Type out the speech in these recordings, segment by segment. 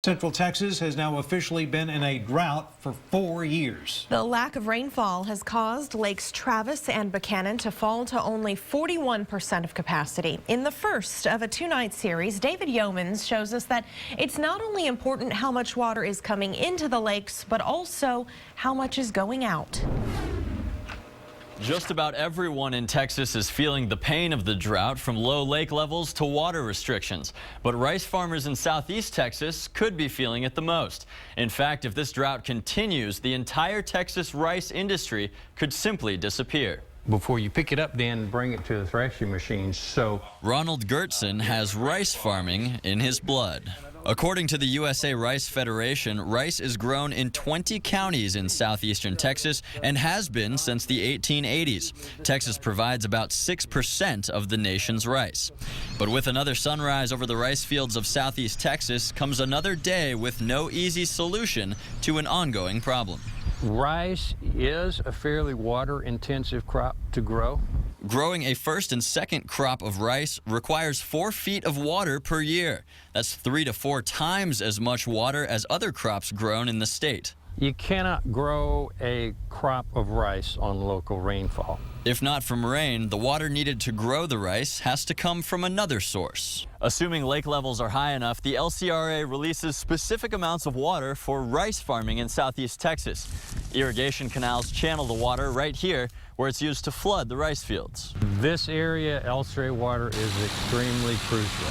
Central Texas has now officially been in a drought for 4 years. The lack of rainfall has caused Lakes Travis and Buchanan to fall to only 41% of capacity. In the first of a two-night series, David Yeomans shows us that it's not only important how much water is coming into the lakes, but also how much is going out. Just about everyone in Texas is feeling the pain of the drought, from low lake levels to water restrictions. But rice farmers in southeast Texas could be feeling it the most. In fact, if this drought continues, the entire Texas rice industry could simply disappear. Before you pick it up, then bring it to the threshing machines. So Ronald Gertson has rice farming in his blood. According to the USA Rice Federation, rice is grown in 20 counties in southeastern Texas and has been since the 1880s. Texas provides about 6% of the nation's rice. But with another sunrise over the rice fields of southeast Texas comes another day with no easy solution to an ongoing problem. rice is a fairly water-intensive crop to grow. Growing a first and second crop of rice requires 4 feet of water per year. That's 3 to 4 times as much water as other crops grown in the state. You cannot grow a crop of rice on local rainfall. If not from rain, the water needed to grow the rice has to come from another source. Assuming lake levels are high enough, the LCRA releases specific amounts of water for rice farming in southeast Texas. Irrigation canals channel the water right here, where it's used to flood the rice fields. This area, LCRA water is extremely crucial.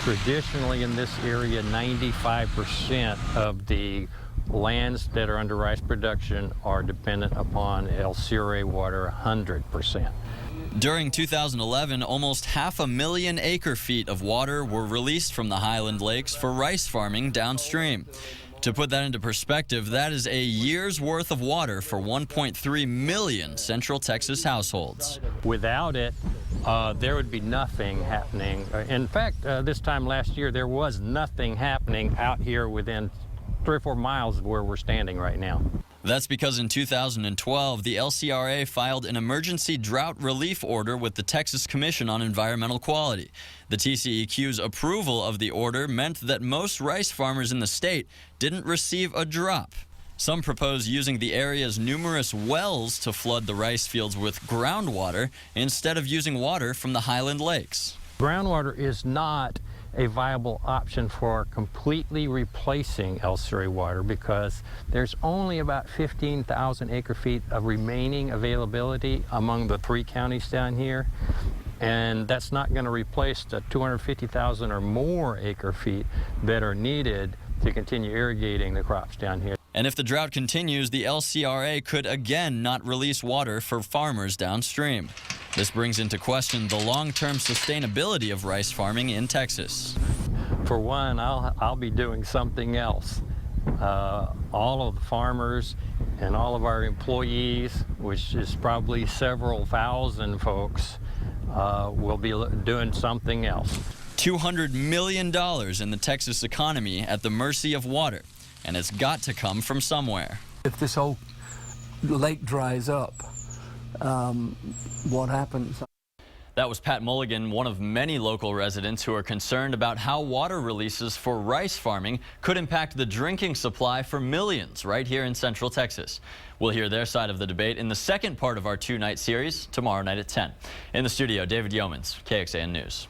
Traditionally in this area, 95% of the lands that are under rice production are dependent upon LCRA water 100%. During 2011, almost 500,000 acre-feet of water were released from the Highland Lakes for rice farming downstream. To put that into perspective, that is a year's worth of water for 1.3 million Central Texas households. Without it, there would be nothing happening. In fact, this time last year, there was nothing happening out here within 3 or 4 miles of where we're standing right now. That's because in 2012, the LCRA filed an emergency drought relief order with the Texas Commission on Environmental Quality. The TCEQ's approval of the order meant that most rice farmers in the state didn't receive a drop. Some propose using the area's numerous wells to flood the rice fields with groundwater instead of using water from the Highland Lakes. Groundwater is not a viable option for completely replacing LCRA water because there's only about 15,000 acre-feet of remaining availability among the 3 counties down here, and that's not going to replace the 250,000 or more acre-feet that are needed to continue irrigating the crops down here. And if the drought continues, the LCRA could again not release water for farmers downstream. This brings into question the long-term sustainability of rice farming in Texas. For one, I'll be doing something else. All of the farmers and all of our employees, which is probably several thousand folks, will be doing something else. $200 million in the Texas economy at the mercy of water, and it's got to come from somewhere. If this whole lake dries up, what happens? That was Pat Mulligan, one of many local residents who are concerned about how water releases for rice farming could impact the drinking supply for millions right here in Central Texas. We'll hear their side of the debate in the second part of our 2-night series tomorrow night at 10. In the studio, David Yeomans, KXAN News.